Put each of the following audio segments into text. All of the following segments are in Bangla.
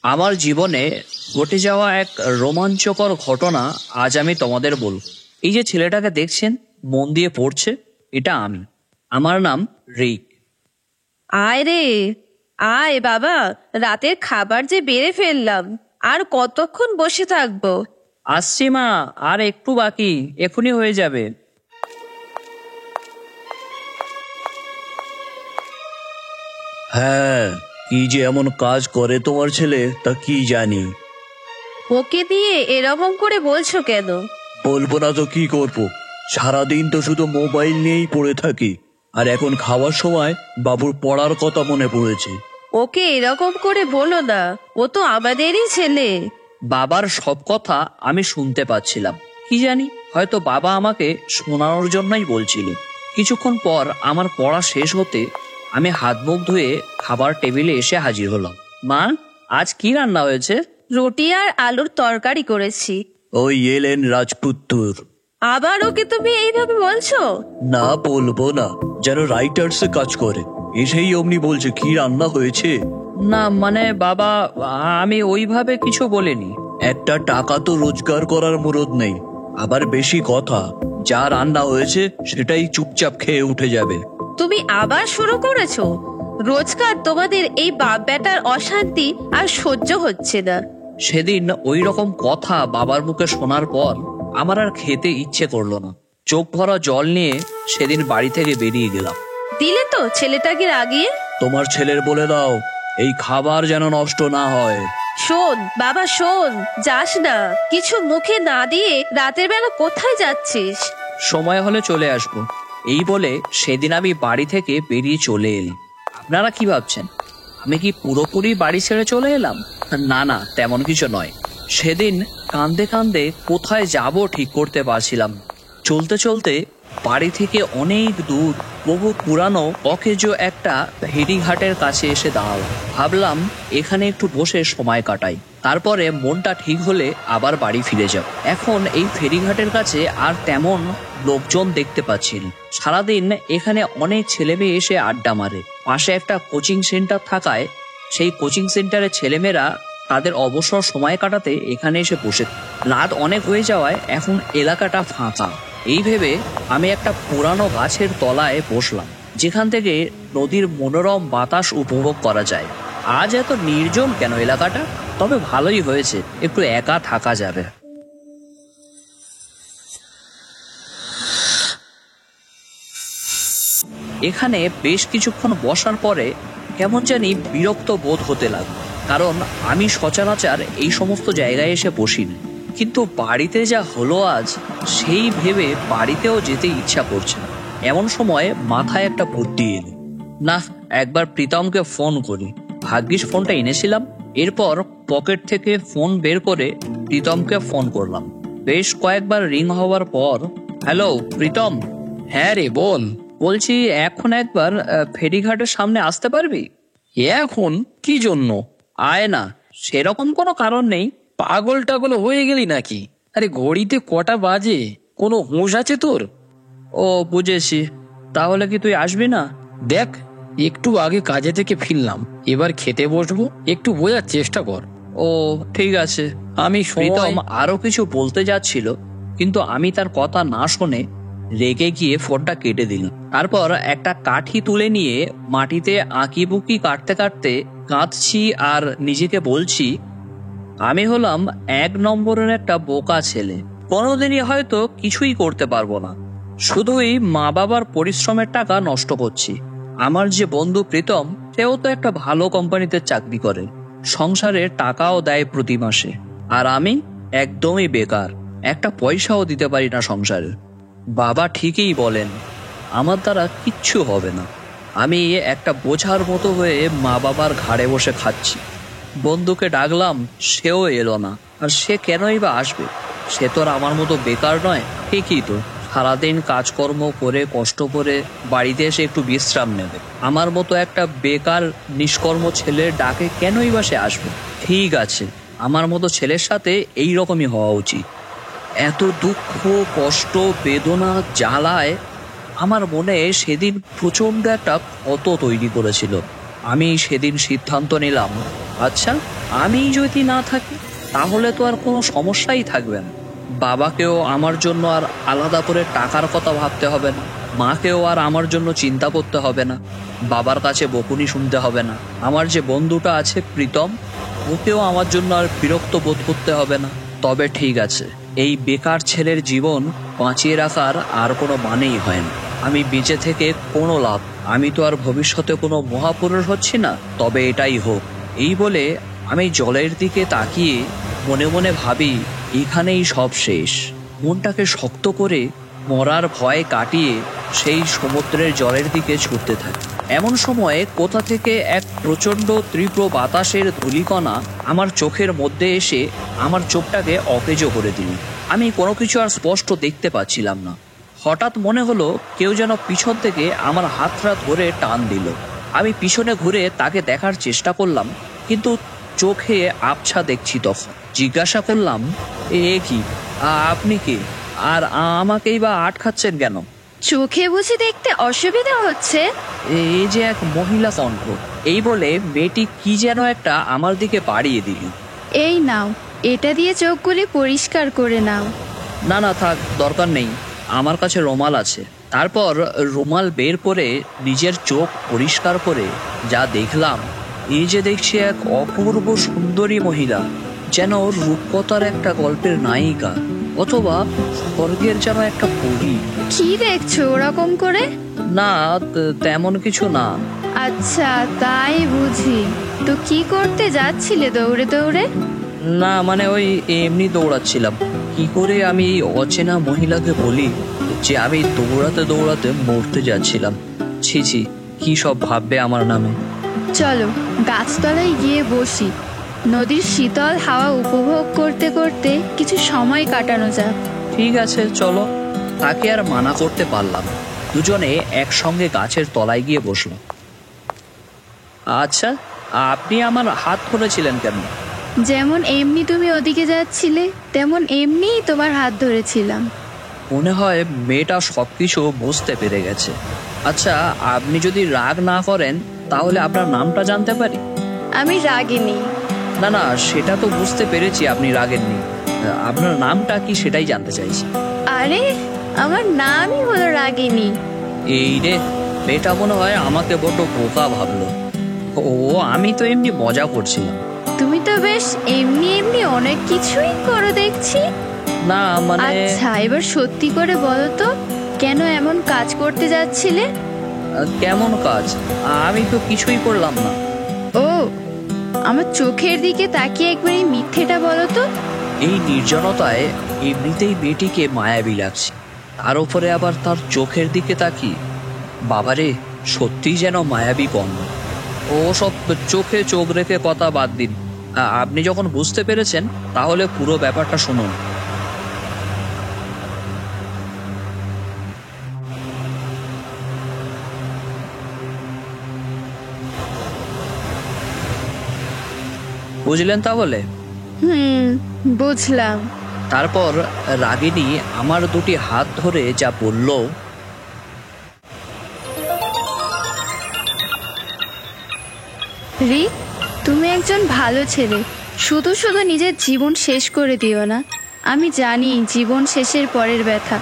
আমার জীবনে ঘটে যাওয়া এক রোমাঞ্চকর ঘটনা আজ আমি তোমাদের বলব। এই যে ছেলেটাকে দেখছেন মন দিয়ে পড়ছে, এটা আমি। আমার নাম রিক। আয় রে, আয় বাবা, রাতের খাবার যে বেড়ে ফেললাম, আর কতক্ষণ বসে থাকবো? আসছি মা, আর একটু বাকি, এখনই হয়ে যাবে। হ্যাঁ, কি যে এমন কাজ করে তোমার ছেলে তা কি জানি। ওকে দিয়ে এরকম করে বলছো কেন? বলবো না তো কি করবো, সারাদিন তো শুধু মোবাইল নিয়েই পড়ে থাকি। আর এখন খাওয়ার সময় বাবুর পড়ার কথা মনে পড়েছে। ওকে এরকম করে বলো না, ও তো আমাদেরই ছেলে। বাবার সব কথা আমি শুনতে পাচ্ছিলাম। কি জানি, হয়তো বাবা আমাকে শোনানোর জন্যই বলছিল। কিছুক্ষণ পর আমার পড়া শেষ হতে আমি হাত মুখ ধুয়ে খাবার টেবিলে এসে হাজির হলাম। মা, আজ কি রান্না হয়েছে? রুটি আর আলুর তরকারি করেছি। ওই এলেন রাজপুত্তর। আবার ওকে তুমি এইভাবে বলছো? না, বলবো না, যেন রাইটার্সে কাজ করে। এসেই অমনি বলছে কি রান্না হয়েছে। না মানে বাবা, আমি ওইভাবে কিছু বলিনি। একটা টাকা তো রোজগার করার মুরদ নেই, আবার বেশি কথা। যা রান্না হয়েছে সেটাই চুপচাপ খেয়ে উঠে যাবে। তুমি আবার শুরু করেছো? রোজকার তোমাদের এই বাপ বেটার অশান্তি আর সহ্য হচ্ছে না। সেদিন ওই রকম কথা বাবার মুখে শোনার পর আমার আর খেতে ইচ্ছে করলো না। চোখ ভরা জল নিয়ে সেদিন বাড়ি থেকে বেরিয়ে গেলাম। দিলে তো ছেলেটাকে রাগিয়ে। তোমার ছেলের বলে দাও এই খাবার যেন নষ্ট না হয়। শোন বাবা, শোন, যাস না। কিছু মুখে না দিয়ে রাতের বেলা কোথায় যাচ্ছিস? সময় হলে চলে আসবো, এই বলে সেদিন আমি বাড়ি থেকে বেরিয়ে চলে এলাম। আপনারা কি ভাবছেন, আমি কি পুরোপুরি বাড়ি ছেড়ে চলে এলাম? না না, তেমন কিছু নয়। সেদিন কাঁদতে কাঁদতে কোথায় যাব ঠিক করতে পারছিলাম। চলতে চলতে বাড়ি থেকে অনেক দূর বহু পুরানো অকেজো একটা ফেরিঘাটের কাছে এসে দাঁড়ালাম। ভাবলাম এখানে একটু বসে সময় কাটাই, তারপরে মনটা ঠিক হলে আবার বাড়ি ফিরে যাব। এখন এই ফেরিঘাটের কাছে আর তেমন লোকজন দেখতে পাচ্ছি না। সারাদিন এখানে অনেক ছেলে মেয়ে এসে আড্ডা মারে। পাশে একটা কোচিং সেন্টার থাকায় সেই কোচিং সেন্টারের ছেলেমেয়েরা তাদের অবসর সময় কাটাতে এখানে এসে বসে। রাত অনেক হয়ে যাওয়ায় এখন এলাকাটা ফাঁকা। এই ভেবে আমি একটা পুরানো গাছের তলায় বসলাম, যেখান থেকে নদীর মনোরম বাতাস উপভোগ করা যায়। আজ এত নির্জন কেন এলাকাটা? তবে ভালোই হয়েছে, একটু একা থাকা যাবে। এখানে বেশ কিছুক্ষণ বসার পরে কেমন জানি বিরক্ত বোধ হতে লাগলো, কারণ আমি সচরাচর এই সমস্ত জায়গায় এসে বসিনি। কিন্তু বাড়িতে যা হলো আজ, সেই ভেবে বাড়িতেও যেতে ইচ্ছা করছে না। এমন সময় মাথায় একটা বুদ্ধি এলো, না একবার প্রীতমকে ফোন করি। ভাগ্যিস ফোনটা এনেছিলাম। এরপর পকেট থেকে ফোন বের করে প্রীতমকে ফোন করলাম। বেশ কয়েকবার রিং হওয়ার পর, হ্যালো প্রীতম। হ্যাঁ রে, বল। বলছি এখন একবার ফেরিঘাটের সামনে আসতে পারবি? এখন কি জন্য? আয় না, সেরকম কোনো কারণ নেই। পাগল টাগল হয়ে গেলি নাকি? আরে ঘড়িতে কটা বাজে, কোনো হুঁশ আছে তোর? ও বুঝেছি, তাহলে কি তুই আসবি না? দেখ, একটু আগে কাজে থেকে ফিরলাম, এবার খেতে বসবো, একটু বোঝার চেষ্টা কর। ও ঠিক আছে। আমি প্রীতম আরো কিছু বলতে যাচ্ছিল, কিন্তু আমি তার কথা না শুনে রেগে গিয়ে ফোনটা কেটে দিলাম। তারপর একটা কাঠি তুলে নিয়ে মাটিতে আঁকিবুকি কাটতে কাটতে কাঁদছি আর নিজেকে বলছি, আমি হলাম 1 নম্বরের একটা বোকা ছেলে। কোনোদিনই হয়তো কিছুই করতে পারবো না, শুধুই মা বাবার পরিশ্রমের টাকা নষ্ট করছি। আমার যে বন্ধু প্রীতম, সেও তো একটা ভালো কোম্পানিতে চাকরি করে, সংসারে টাকাও দেয় প্রতি মাসে। আর আমি একদমই বেকার, একটা পয়সাও দিতে পারি না সংসারে। বাবা ঠিকই বলেন, আমার দ্বারা কিচ্ছু হবে না। আমি একটা বোঝার মতো হয়ে মা বাবার ঘাড়ে বসে খাচ্ছি। বন্ধুকে ডাকলাম, সেও এলো না। আর সে কেনই বা আসবে? সে তো আর আমার মতো বেকার নয়। ঠিকই তো, সারাদিন কাজকর্ম করে কষ্ট করে বাড়িতে এসে একটু বিশ্রাম নেবে। আমার মতো একটা বেকার নিষ্কর্ম ছেলের ডাকে কেনই বা সে আসবে? ঠিক আছে, আমার মতো ছেলের সাথে এই রকমই হওয়া উচিত। এত দুঃখ কষ্ট বেদনা জ্বালায় আমার মনে সেদিন প্রচন্ড একটা ক্ষত তৈরি করেছিল। আমি সেদিন সিদ্ধান্ত নিলাম, আচ্ছা আমি যদি না থাকি তাহলে তো আর কোনো সমস্যাই থাকবে না। বাবাকেও আমার জন্য আর আলাদা করে টাকার কথা ভাবতে হবে না, মাকেও আর আমার জন্য চিন্তা করতে হবে না, বাবার কাছে বকুনি শুনতে হবে না। আমার যে বন্ধুটা আছে প্রীতম, ওকেও আমার জন্য আর বিরক্ত বোধ করতে হবে না। তবে ঠিক আছে, এই বেকার ছেলের জীবন বাঁচিয়ে রাখার আর কোনো মানেই হয় না। আমি বেঁচে থেকে কোনো লাভ, আমি তো আর ভবিষ্যতে কোনো মহাপুরুষ হচ্ছি না, তবে এটাই হোক। এই বলে আমি জলের দিকে তাকিয়ে মনে মনে ভাবি, এখানেই সব শেষ। মনটাকে শক্ত করে মরার ভয় কাটিয়ে সেই সমুদ্রের জলের দিকে ছুটতে থাকি। এমন সময়ে কোথা থেকে এক প্রচণ্ড তীব্র বাতাসের ধূলিকণা আমার চোখের মধ্যে এসে আমার চোখটাকে অকেজো করে দিল। আমি কোনো কিছু আর স্পষ্ট দেখতে পাচ্ছিলাম না। হঠাৎ মনে হলো কেউ যেন পিছন থেকে আমার হাতটা ধরে টান দিল। আমি পিছনে ঘুরে তাকে দেখার চেষ্টা করলাম, কিন্তু চোখে আবছা দেখছি। তখন জিজ্ঞাসা করলাম, এ কি, আপনি কে? আর আমাকেই বা আটকাচ্ছেন কেন? চোখে বুঝে দেখতে অসুবিধা হচ্ছে? এই যে এক মহিলা কণ্ঠ। এই বলে মেয়েটি কি যেন একটা আমার দিকে বাড়িয়ে দিল। এই নাও, এটা দিয়ে চোখগুলি পরিষ্কার করে নাও। না না থাক, দরকার নেই, আমার কাছে রুমাল আছে। তারপর রুমাল বের করে নিজের চোখ পরিষ্কার করে যা দেখলাম, এই যে দেখছি এক অপূর্ব সুন্দরী মহিলা, যেন রূপকথার একটা গল্পের নায়িকা অথবা স্বর্গের যেন একটা পরী। কি দেখছো ওরকম করে? না, তেমন কিছু না। আচ্ছা, তাই বুঝি। তো কি করতে যাচ্ছিলে দৌড়ে দৌড়ে? না মানে ওই এমনি দৌড়াচ্ছিলাম। কি করে আমি এই অচেনা মহিলাকে বলি যে আমি দৌড়াতে দৌড়াতে মরতে যাচ্ছিলাম? ছি ছি, কি সব ভাববে আমার নামে। চলো গাছতলায় গিয়ে বসি, নদীর শীতল হাওয়া উপভোগ করতে করতে কিছু সময় কাটানো যাক। ঠিক আছে চলো। তাকে আর মানা করতে পারলাম। দুজনে একসঙ্গে গাছের তলায় গিয়ে বসলো। আচ্ছা, আপনি আমার হাত ধরেছিলেন কেন? যেমন এমনি তুমি ওদিকে যাচ্ছিলে, তেমন এমনিই তোমার হাত ধরেছিলাম। মনে হয় মেয়েটা সবকিছু বুঝতে পেরে গেছে। আচ্ছা, আপনি যদি রাগ না করেন তাহলে আপনার নামটা জানতে পারি? আমি রাগিনী। না না, সেটা তো বুঝতে পেরেছি আপনি রাগেননি। আপনার নামটা কি সেটাই জানতে চাইছি। আরে, আমার নামই হলো রাগিনী। এই রে, মেয়েটা মনে হয় আমাকে বড্ড বোকা ভাবলো। ও, আমি তো এমনি মজা করছিলাম। তুমি তো বেশ এমনি এমনি অনেক কিছুই করো দেখছি। না মানে আচ্ছা, এবার সত্যি করে বলো তো, কেন এমন কাজ করতে যাচ্ছিলে? কেমন কাজ? আমি তো কিছুই করলাম না। ও, আমার চোখের দিকে তাকিয়ে একবার এই মিথ্যেটা বলো তো। এই নির্জনতায় এমনিতেই মেয়েটিকে মায়াবী লাগছে, তার উপরে আবার তার চোখের দিকে তাকিয়ে বাবারে, সত্যিই যেন মায়াবী গন্ধ। ও সব চোখে চোখ রেখে কথা বাদ দিন। আপনি যখন বুঝতে পেরেছেন তাহলে পুরো ব্যাপারটা শুনুন। বুঝলেন তাহলে? বুঝলাম। তারপর রাগিনী আমার দুটি হাত ধরে যা বলল, রিক, তুমি একজন ভালো ছেলে, শুধু শুধু নিজের জীবন শেষ করে দিও না। আমি জানি জীবন শেষের পরের ব্যথা।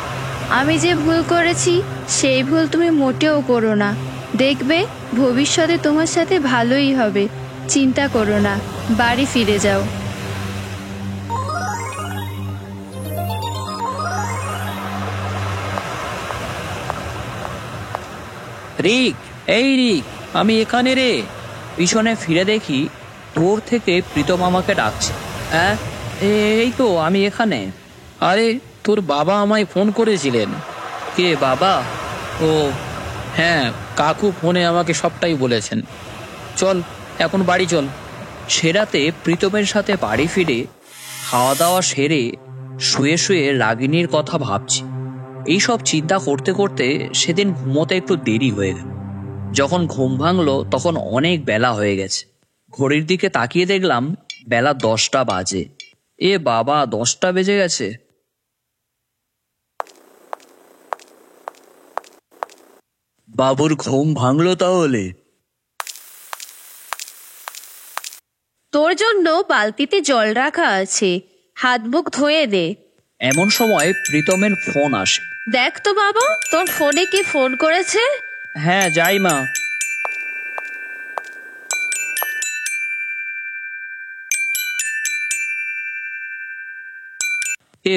আমি যে ভুল করেছি সেই ভুল তুমি মোটেও করো না। দেখবে ভবিষ্যতে তোমার সাথে ভালোই হবে। চিন্তা করো না, বাড়ি ফিরে যাও। রিক, এই রিক, আমি এখানে রে। পিছনে ফিরে দেখি দূর থেকে প্রীতম আমাকে ডাকছে। হ্যাঁ, এই তো আমি এখানে। আরে, তোর বাবা আমায় ফোন করেছিলেন। কে বাবা? ও হ্যাঁ, কাকু ফোনে আমাকে সবটাই বলেছেন। চল এখন বাড়ি চল। সেরাতে প্রীতমের সাথে বাড়ি ফিরে খাওয়া দাওয়া সেরে শুয়ে শুয়ে রাগিনীর কথা ভাবছি। এইসব চিন্তা করতে করতে সেদিন ঘুমোতে একটু দেরি হয়ে গেল। যখন ঘুম ভাঙলো তখন অনেক বেলা হয়ে গেছে। ঘড়ির দিকে তাকিয়ে দেখলাম বেলা 10টা বাজে। এ বাবা, 10টা বেজে গেছে। বাবুর ঘুম ভাঙলো তাহলে? তোর জন্য বালতিতে জল রাখা আছে, হাত মুখ ধুয়ে দে। এমন সময় প্রীতমের ফোন আসে। দেখ তো বাবা, তোর ফোনে কে ফোন করেছে। হ্যাঁ যাই মা।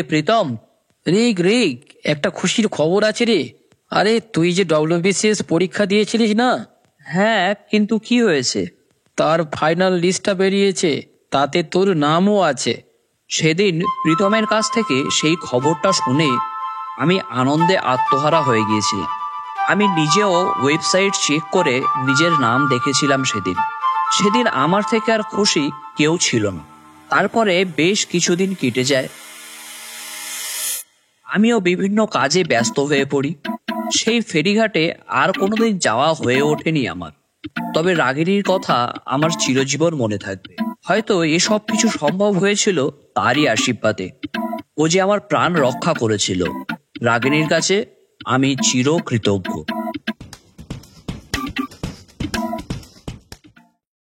প্রীতম। রিক রিক, একটা খুশির খবর আছে রে। আরে তুই যে ডব্লিউবিসিএস পরীক্ষা দিয়েছিলিস না? হ্যাঁ, কিন্তু কি হয়েছে? তার ফাইনাল লিস্টটা বেরিয়েছে, তাতে তোর নামও আছে। সেদিন প্রীতমের কাছ থেকে সেই খবরটা শুনে আমি আনন্দে আত্মহারা হয়ে গিয়েছিলাম। আমি নিজেও ওয়েবসাইট চেক করে নিজের নাম দেখেছিলাম। সেদিন আমার থেকে আর খুশি কেউ ছিল না। তারপরে বেশ কিছুদিন কেটে যায়, আমিও বিভিন্ন কাজে ব্যস্ত হয়ে পড়ি। সেই ফেরিঘাটে আর কোনোদিন যাওয়া হয়ে ওঠেনি আমার। তবে রাগিনীর কথা আমার চিরজীবন মনে থাকবে। হয়তো এসব কিছু সম্ভব হয়েছিল তারই আশীর্বাদে। ও যে আমার প্রাণ রক্ষা করেছিল। রাগিনীর কাছে আমি চিরকৃতজ্ঞ।